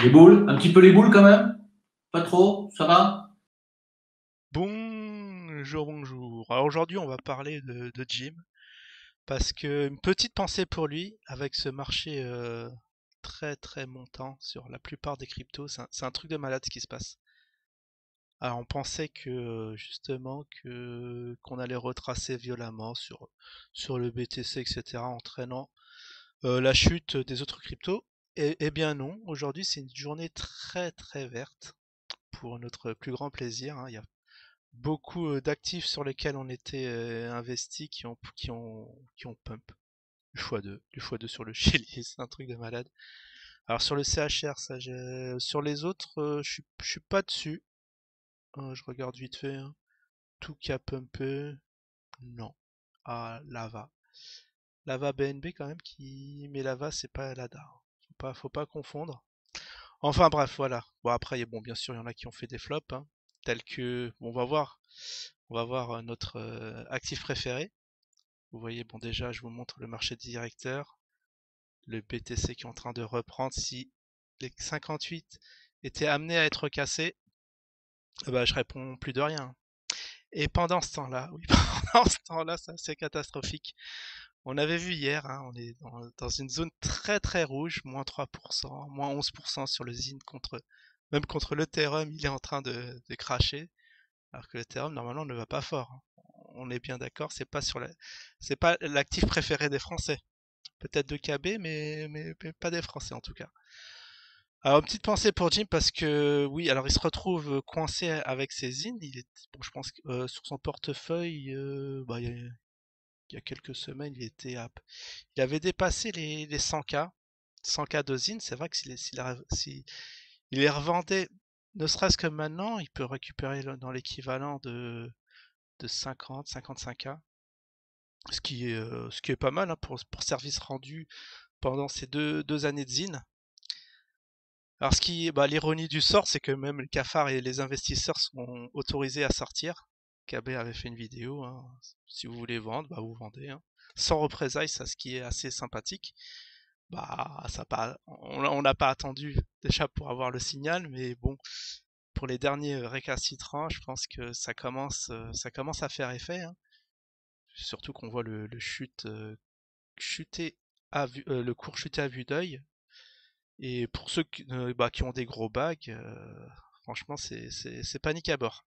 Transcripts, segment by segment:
Les boules, un petit peu les boules quand même? Pas trop, ça va? Bonjour, bonjour. Alors aujourd'hui, on va parler de Jim parce que une petite pensée pour lui avec ce marché très très montant sur la plupart des cryptos. C'est un truc de malade ce qui se passe. Alors on pensait que justement que qu'on allait retracer violemment sur le BTC, etc., entraînant la chute des autres cryptos. Eh bien non, aujourd'hui c'est une journée très très verte pour notre plus grand plaisir, hein. Il y a beaucoup d'actifs sur lesquels on était investis qui ont pump du x2 sur le Chili, c'est un truc de malade. Alors sur le CHR, sur les autres, je suis pas dessus. Je regarde vite fait, hein. Tout qui a pumpé, non. Ah, Lava BNB quand même mais Lava c'est pas l'ADA. Faut pas confondre. Enfin bref, voilà. Bon après, bon bien sûr il y en a qui ont fait des flops, hein, tels que, bon, on va voir notre actif préféré. Vous voyez, bon déjà, je vous montre le marché directeur, le BTC qui est en train de reprendre. Si les 58 étaient amenés à être cassés, bah, je réponds plus de rien. Et pendant ce temps-là, oui, pendant ce temps-là, c'est catastrophique. On avait vu hier, hein, on est dans une zone très très rouge, moins 3%, moins 11% sur le ZIN même contre l'Ethereum, il est en train de cracher. Alors que l'Ethereum, normalement, ne va pas fort, hein. On est bien d'accord, c'est pas l'actif préféré des Français. Peut-être de KB, mais pas des Français en tout cas. Alors, petite pensée pour Jim parce que, oui, alors il se retrouve coincé avec ses zines. Bon, je pense que sur son portefeuille, bah, il y a quelques semaines, il avait dépassé les 100K, 100K de zines. C'est vrai que s'il les revendait, ne serait-ce que maintenant, il peut récupérer dans l'équivalent de 50, 55K, ce qui est pas mal, hein, pour service rendu pendant ces deux années de zine. Alors, l'ironie du sort, c'est que même les cafards et les investisseurs sont autorisés à sortir. KB avait fait une vidéo, hein. Si vous voulez vendre, bah vous vendez, hein. Sans représailles, ça, ce qui est assez sympathique. Bah, on n'a pas attendu déjà pour avoir le signal, mais bon, pour les derniers récalcitrants, je pense que ça commence à faire effet, hein. Surtout qu'on voit le cours chuter à vue d'œil. Et pour ceux qui ont des gros bags, franchement, c'est panique à bord.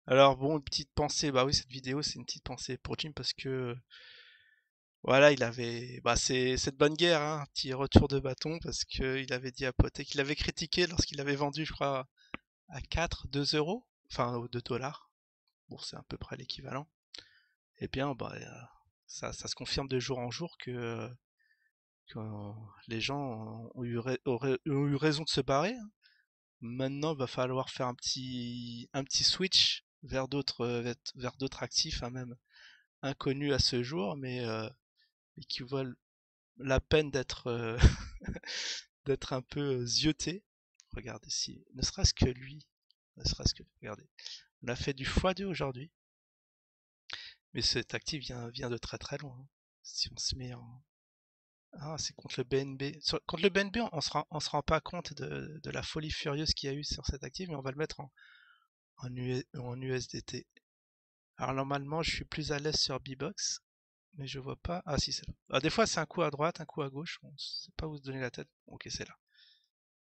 Alors bon, une petite pensée, bah oui, cette vidéo, c'est une petite pensée pour Jim parce que voilà, c'est de bonne guerre, hein, un petit retour de bâton parce que il avait dit à Poté qu'il avait critiqué lorsqu'il avait vendu, je crois, à 2 euros, enfin, 2 dollars. Bon, c'est à peu près l'équivalent. Eh bien, bah, ça se confirme de jour en jour que les gens ont eu raison de se barrer, hein. Maintenant, il va falloir faire un petit switch vers d'autres actifs, hein, même inconnus à ce jour, mais qui valent la peine d'être un peu ziotés. Regardez si, ne serait-ce que lui, ne serait-ce que, regardez, on a fait du x2 aujourd'hui, mais cet actif vient de très très loin, hein. Si on se met en, ah, c'est contre le BNB. Contre le BNB, on se rend pas compte de la folie furieuse qu'il y a eu sur cet actif, mais on va le mettre en USDT. Alors normalement, je suis plus à l'aise sur Bbox, mais je vois pas. Ah si, c'est là. Ah, des fois, c'est un coup à droite, un coup à gauche. On sait pas où se donner la tête. Ok, c'est là.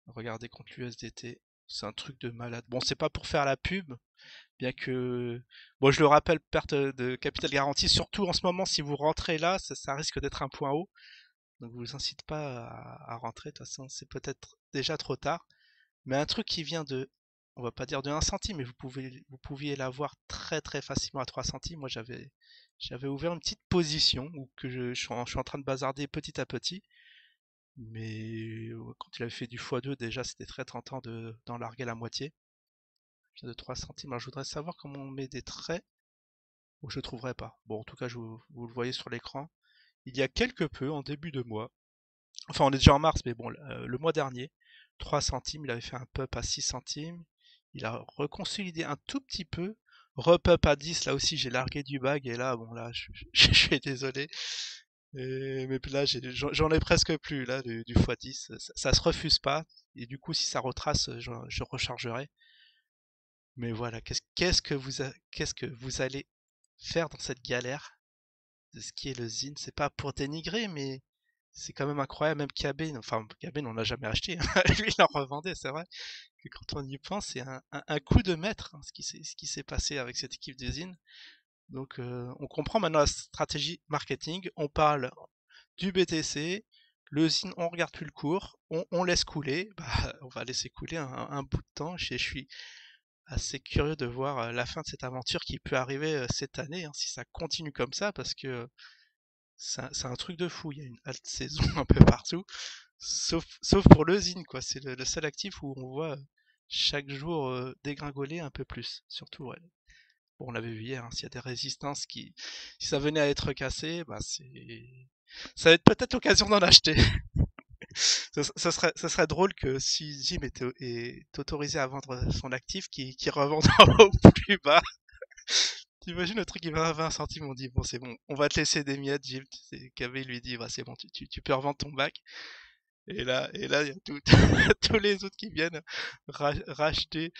Regardez contre l'USDT. C'est un truc de malade. Bon, c'est pas pour faire la pub, bien que. Bon, je le rappelle, perte de capital garantie, surtout en ce moment, si vous rentrez là, ça risque d'être un point haut. Donc, je vous incite pas à rentrer. De toute façon, c'est peut-être déjà trop tard. Mais un truc qui vient on va pas dire de 1 centime, mais vous pouviez l'avoir très très facilement à 3 centimes. Moi, j'avais ouvert une petite position où que je suis en train de bazarder petit à petit. Mais quand il avait fait du x2, déjà, c'était très tentant d'en larguer la moitié. Il vient de 3 centimes. Alors, je voudrais savoir comment on met des traits. Ou je ne trouverai pas. Bon, en tout cas, vous le voyez sur l'écran. Il y a quelque peu, en début de mois, enfin, on est déjà en mars, mais bon, le mois dernier, 3 centimes, il avait fait un pump à 6 centimes. Il a reconsolidé un tout petit peu. Repump à 10, là aussi, j'ai largué du bag. Et là, bon, là, je suis désolé. Mais là, j'en ai presque plus, là, du x10. Ça se refuse pas. Et du coup, si ça retrace, je rechargerai. Mais voilà, qu'est-ce que vous allez faire dans cette galère de ce qui est le zine? C'est pas pour dénigrer, mais c'est quand même incroyable. Même Cabé, enfin, Cabé, on l'a jamais acheté, hein. Lui, il en revendait, c'est vrai que quand on y pense, c'est un coup de maître, hein, ce qui s'est passé avec cette équipe de zine. Donc, on comprend maintenant la stratégie marketing. On parle du BTC, le zine, on regarde plus le cours, on laisse couler. Bah, on va laisser couler un bout de temps. Je suis assez curieux de voir la fin de cette aventure qui peut arriver cette année, hein, si ça continue comme ça, parce que c'est un truc de fou. Il y a une halte saison un peu partout, sauf pour le zine, quoi. C'est le seul actif où on voit chaque jour dégringoler un peu plus. Surtout, ouais. Bon, on l'avait vu hier, hein, s'il y a des résistances si ça venait à être cassé, bah ça va être peut-être l'occasion d'en acheter. Ça serait drôle que si Jim est autorisé à vendre son actif, qu'il revende au plus bas. T'imagines le truc, il va à 20 centimes, on dit, bon, c'est bon, on va te laisser des miettes, Jim. KB lui dit, bah, c'est bon, tu peux revendre ton bac. Et là, il y a tous les autres qui viennent racheter,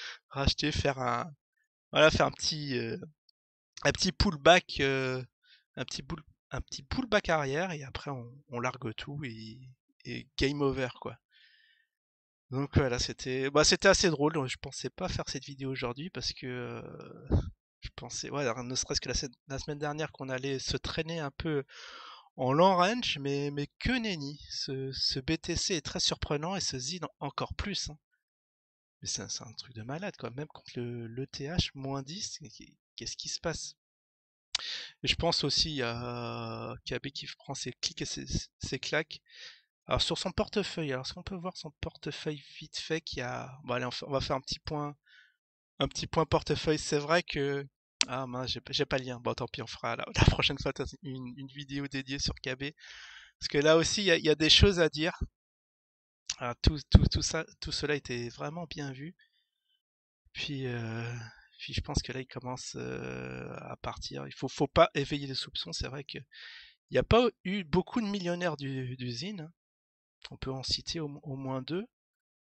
voilà, faire un petit pullback, un petit pullback arrière, et après, on largue tout, et game over, quoi. Donc voilà, c'était assez drôle. Je pensais pas faire cette vidéo aujourd'hui parce que je pensais, ouais, alors, ne serait-ce que la semaine dernière qu'on allait se traîner un peu en long range, mais que nenni. Ce BTC est très surprenant et ce ZIN encore plus, hein. Mais c'est un truc de malade, quoi. Même contre l'ETH -10, qu'est-ce qui se passe? Et je pense aussi à KB qui prend ses clics et ses claques. Alors sur son portefeuille, alors est-ce qu'on peut voir son portefeuille vite fait qui a... Bon allez, on va faire un petit point portefeuille. C'est vrai que... Ah mince, j'ai pas le lien. Bon tant pis, on fera la prochaine fois une vidéo dédiée sur KB. Parce que là aussi, il y a des choses à dire. Ah, tout cela était vraiment bien vu. Puis, puis je pense que là, il commence à partir. Faut pas éveiller les soupçons. C'est vrai qu'il n'y a pas eu beaucoup de millionnaires d'usine, hein. On peut en citer au moins deux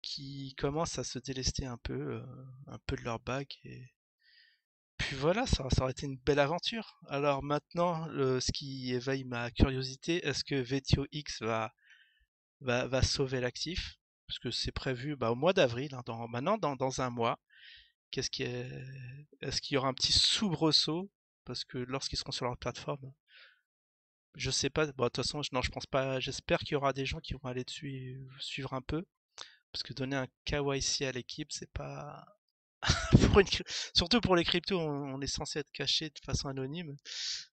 qui commencent à se délester un peu de leur bague. Et puis voilà, ça aurait été une belle aventure. Alors maintenant, ce qui éveille ma curiosité, est-ce que VTO X va sauver l'actif? Parce que c'est prévu bah, au mois d'avril, hein, maintenant dans un mois. Qu'est-ce qui est... Est-ce qu'il y aura un petit soubresaut? Parce que lorsqu'ils seront sur leur plateforme, je sais pas. Bon, de toute façon, non, je pense pas. J'espère qu'il y aura des gens qui vont aller dessus et suivre un peu. Parce que donner un KYC à l'équipe, c'est pas. pour une... Surtout pour les cryptos, on est censé être caché de façon anonyme.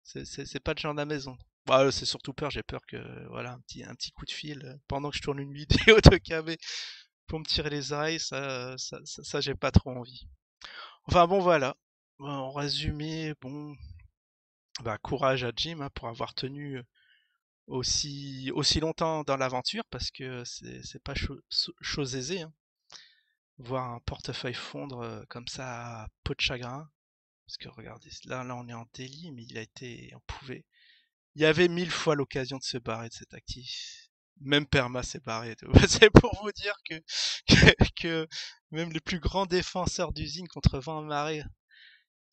C'est pas le genre de la maison. Bah, c'est surtout peur, j'ai peur que voilà un petit coup de fil pendant que je tourne une vidéo de KB pour me tirer les oreilles, ça j'ai pas trop envie. Enfin bon voilà. En résumé, bon, bah courage à Jim hein, pour avoir tenu aussi longtemps dans l'aventure parce que c'est pas chose aisée, hein. Voir un portefeuille fondre comme ça à peau de chagrin. Parce que regardez, là on est en délit, mais on pouvait. Il y avait 1000 fois l'occasion de se barrer de cet actif. Même Perma s'est barré. C'est pour vous dire que même les plus grands défenseurs d'usine contre vent et marée,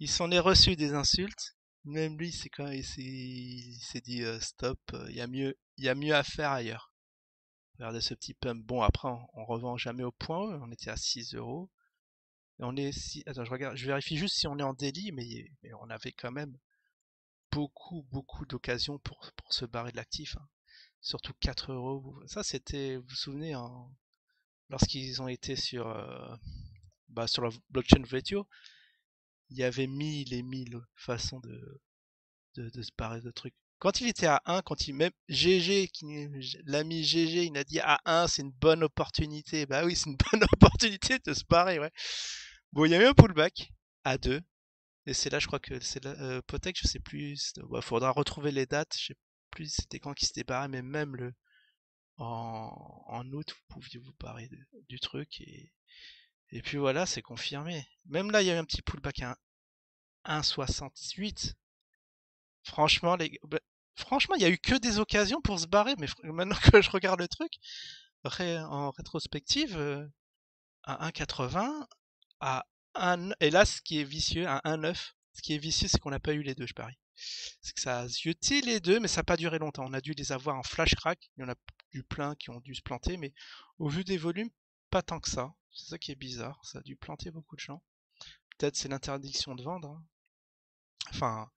il s'en est reçu des insultes. Même lui, c'est quand il s'est dit stop, il y a mieux à faire ailleurs. Regardez ce petit pump. Bon, après, on revend jamais au point haut. On était à 6 euros. Et on est si, attends, je vérifie juste si on est en délit, mais on avait quand même beaucoup d'occasions pour se barrer de l'actif, hein. Surtout 4 euros. Ça, c'était, vous vous souvenez, lorsqu'ils ont été sur la blockchain Vetio, il y avait 1000 et 1000 façons de se barrer de trucs. Quand il était à 1, même GG, l'ami GG, il a dit à 1, c'est une bonne opportunité. Bah oui, c'est une bonne opportunité de se barrer, ouais. Bon, il y a eu un pullback à 2. Et c'est là, je crois que c'est là, Potek, je sais plus. Ouais, faudra retrouver les dates. Je sais plus c'était quand qui s'était barré, mais même en août, vous pouviez vous barrer du truc. Et puis voilà, c'est confirmé. Même là, il y a eu un petit pullback à 1,68. Franchement, franchement, il y a eu que des occasions pour se barrer. Mais maintenant que je regarde le truc, en rétrospective, à 1,80, à 1, et là, ce qui est vicieux, à 1,9. Ce qui est vicieux, c'est qu'on n'a pas eu les deux, je parie. C'est que ça a zioté les deux, mais ça n'a pas duré longtemps. On a dû les avoir en flash crack. Il y en a eu plein qui ont dû se planter, mais au vu des volumes, pas tant que ça. C'est ça qui est bizarre. Ça a dû planter beaucoup de gens. Peut-être c'est l'interdiction de vendre, hein. Enfin,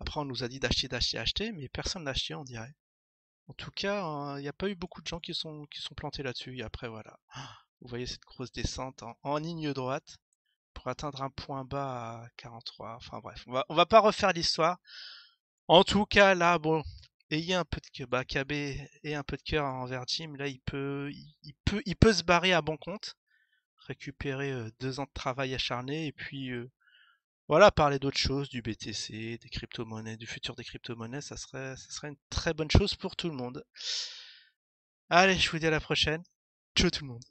après on nous a dit d'acheter, d'acheter, acheter, mais personne n'a acheté, on dirait. En tout cas, il n'y a pas eu beaucoup de gens qui sont plantés là-dessus. Et après, voilà. Vous voyez cette grosse descente en ligne droite pour atteindre un point bas à 43. Enfin bref, on va pas refaire l'histoire. En tout cas, là, bon, ayez un peu de cœur, bah, KB et un peu de cœur envers Jim. Là, il peut se barrer à bon compte, récupérer 2 ans de travail acharné et puis voilà, parler d'autres choses, du BTC, des crypto-monnaies, du futur des crypto-monnaies, ça serait une très bonne chose pour tout le monde. Allez, je vous dis à la prochaine. Ciao tout le monde.